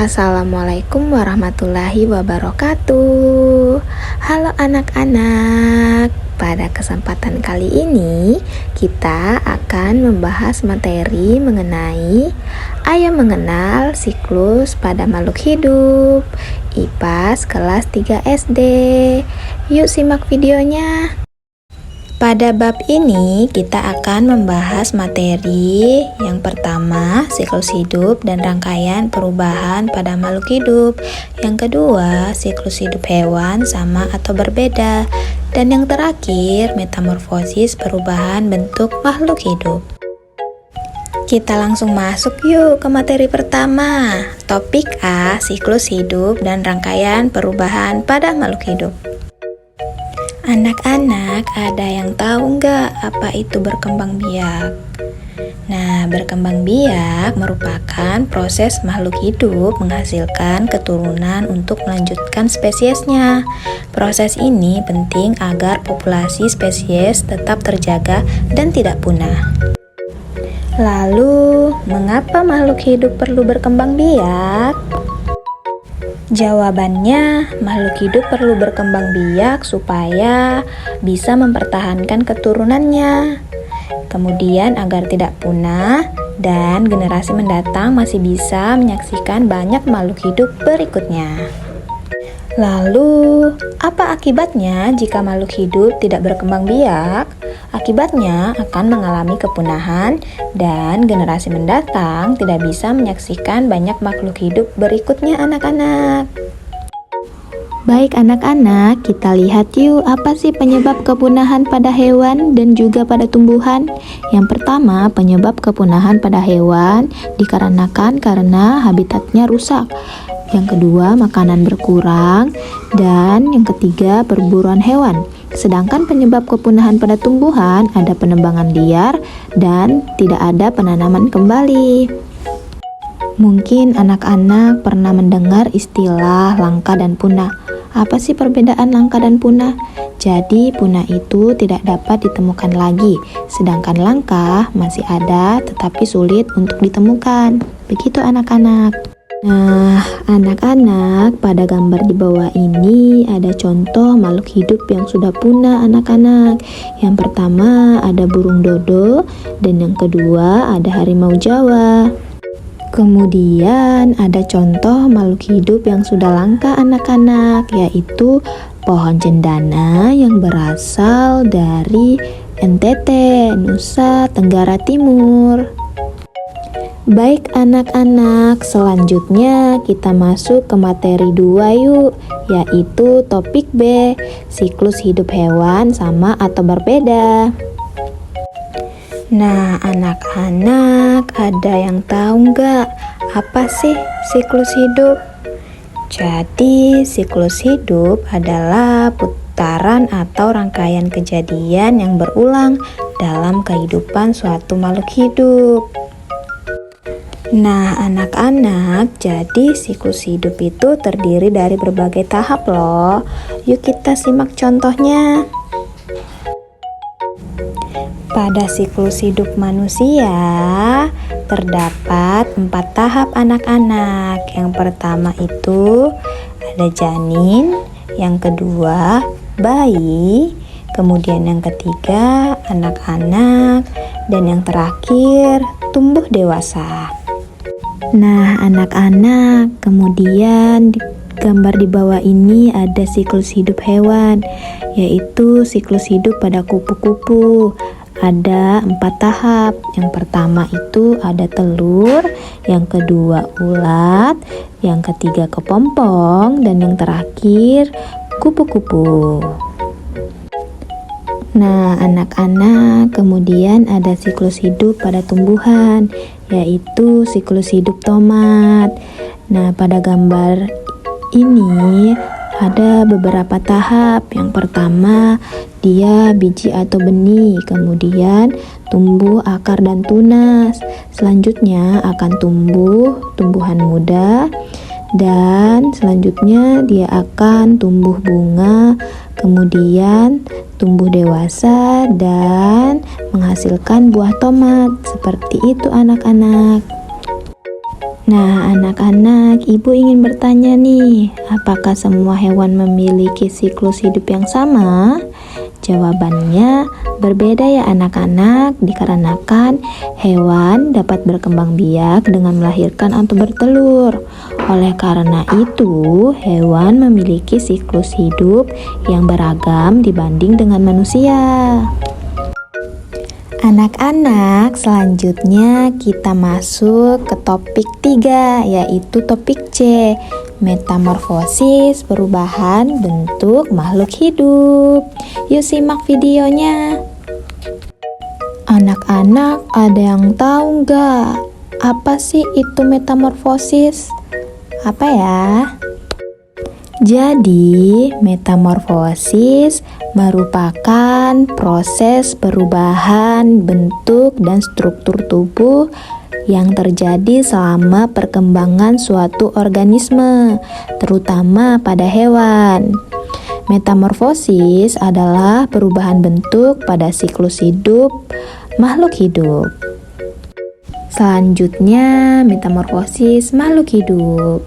Assalamualaikum warahmatullahi wabarakatuh. Halo anak-anak, pada kesempatan kali ini kita akan membahas materi mengenai Ayo mengenal siklus pada makhluk hidup, IPAS kelas 3 SD. Yuk simak videonya. Pada bab ini kita akan membahas materi yang pertama, siklus hidup dan rangkaian perubahan pada makhluk hidup. Yang kedua, siklus hidup hewan sama atau berbeda. Dan yang terakhir, metamorfosis perubahan bentuk makhluk hidup. Kita langsung masuk yuk ke materi pertama. Topik A, siklus hidup dan rangkaian perubahan pada makhluk hidup. Anak-anak, ada yang tahu nggak apa itu berkembang biak? Nah, berkembang biak merupakan proses makhluk hidup menghasilkan keturunan untuk melanjutkan spesiesnya. Proses ini penting agar populasi spesies tetap terjaga dan tidak punah. Lalu, mengapa makhluk hidup perlu berkembang biak? Jawabannya, makhluk hidup perlu berkembang biak supaya bisa mempertahankan keturunannya. Kemudian agar tidak punah dan generasi mendatang masih bisa menyaksikan banyak makhluk hidup berikutnya. Lalu, apa akibatnya jika makhluk hidup tidak berkembang biak? Akibatnya akan mengalami kepunahan dan generasi mendatang tidak bisa menyaksikan banyak makhluk hidup berikutnya anak-anak. Baik anak-anak, kita lihat yuk apa sih penyebab kepunahan pada hewan dan juga pada tumbuhan. Yang pertama, penyebab kepunahan pada hewan dikarenakan karena habitatnya rusak. Yang kedua, makanan berkurang. Dan yang ketiga, perburuan hewan. Sedangkan penyebab kepunahan pada tumbuhan ada penebangan liar dan tidak ada penanaman kembali. Mungkin anak-anak pernah mendengar istilah langka dan punah. Apa sih perbedaan langka dan punah? Jadi punah itu tidak dapat ditemukan lagi, sedangkan langka masih ada tetapi sulit untuk ditemukan. Begitu anak-anak. Nah, anak-anak, pada gambar di bawah ini ada contoh makhluk hidup yang sudah punah anak-anak. Yang pertama ada burung dodo dan yang kedua ada harimau Jawa. Kemudian ada contoh makhluk hidup yang sudah langka anak-anak, yaitu pohon cendana yang berasal dari NTT, Nusa Tenggara Timur. Baik anak-anak, selanjutnya kita masuk ke materi 2 yuk, yaitu topik B, siklus hidup hewan sama atau berbeda. Nah anak-anak, ada yang tahu nggak apa sih siklus hidup? Jadi siklus hidup adalah putaran atau rangkaian kejadian yang berulang dalam kehidupan suatu makhluk hidup. Nah anak-anak, jadi siklus hidup itu terdiri dari berbagai tahap loh. Yuk kita simak contohnya. Pada siklus hidup manusia terdapat 4 tahap anak-anak. Yang pertama itu ada janin, yang kedua bayi, kemudian yang ketiga anak-anak, dan yang terakhir tumbuh dewasa. Nah anak-anak, kemudian di gambar di bawah ini ada siklus hidup hewan, yaitu siklus hidup pada kupu-kupu. Ada 4 tahap. Yang pertama itu ada telur, yang kedua ulat, yang ketiga kepompong, dan yang terakhir kupu-kupu. Nah anak-anak, kemudian ada siklus hidup pada tumbuhan, yaitu siklus hidup tomat. Nah pada gambar ini ada beberapa tahap. Yang pertama, dia biji atau benih, kemudian tumbuh akar dan tunas. Selanjutnya akan tumbuh tumbuhan muda, dan selanjutnya dia akan tumbuh bunga, kemudian tumbuh dewasa dan menghasilkan buah tomat. Seperti itu anak-anak. Nah, anak-anak, ibu ingin bertanya nih, apakah semua hewan memiliki siklus hidup yang sama? Jawabannya berbeda ya anak-anak, dikarenakan hewan dapat berkembang biak dengan melahirkan atau bertelur. Oleh karena itu, hewan memiliki siklus hidup yang beragam dibanding dengan manusia. Anak-anak, selanjutnya kita masuk ke topik 3, yaitu topik C, metamorfosis, perubahan bentuk makhluk hidup. Yuk simak videonya. Anak-anak, ada yang tahu nggak apa sih itu metamorfosis? Apa ya? Jadi, metamorfosis merupakan proses perubahan bentuk dan struktur tubuh yang terjadi selama perkembangan suatu organisme, terutama pada hewan. Metamorfosis adalah perubahan bentuk pada siklus hidup makhluk hidup. Selanjutnya, metamorfosis makhluk hidup.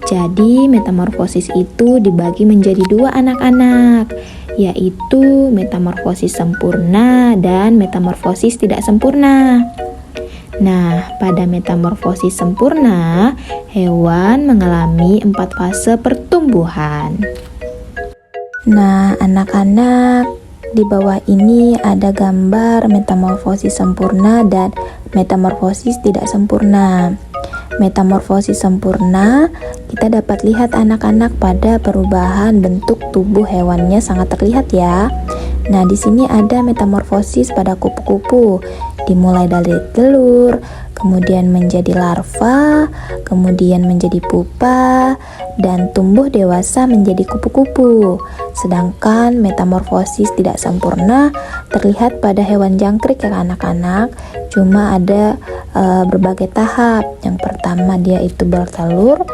Jadi, metamorfosis itu dibagi menjadi 2 anak-anak, yaitu metamorfosis sempurna dan metamorfosis tidak sempurna. Nah, pada metamorfosis sempurna, hewan mengalami 4 fase pertumbuhan. Nah, anak-anak, di bawah ini ada gambar metamorfosis sempurna dan metamorfosis tidak sempurna. Metamorfosis sempurna, kita dapat lihat anak-anak pada perubahan bentuk tubuh hewannya sangat terlihat ya. Nah, di sini ada metamorfosis pada kupu-kupu, dimulai dari telur, kemudian menjadi larva, kemudian menjadi pupa, dan tumbuh dewasa menjadi kupu-kupu. Sedangkan metamorfosis tidak sempurna terlihat pada hewan jangkrik ya anak-anak, cuma ada berbagai tahap. Yang pertama dia itu bertelur,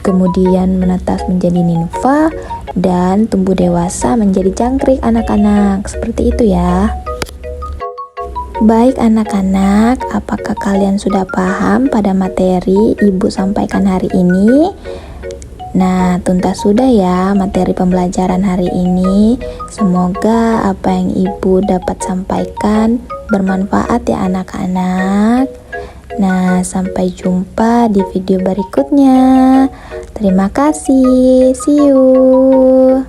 kemudian menetas menjadi nimfa, dan tumbuh dewasa menjadi jangkrik anak-anak. Seperti itu ya. Baik anak-anak, apakah kalian sudah paham pada materi ibu sampaikan hari ini? Nah, tuntas sudah ya materi pembelajaran hari ini. Semoga apa yang ibu dapat sampaikan bermanfaat ya anak-anak. Nah, sampai jumpa di video berikutnya. Terima kasih. See you.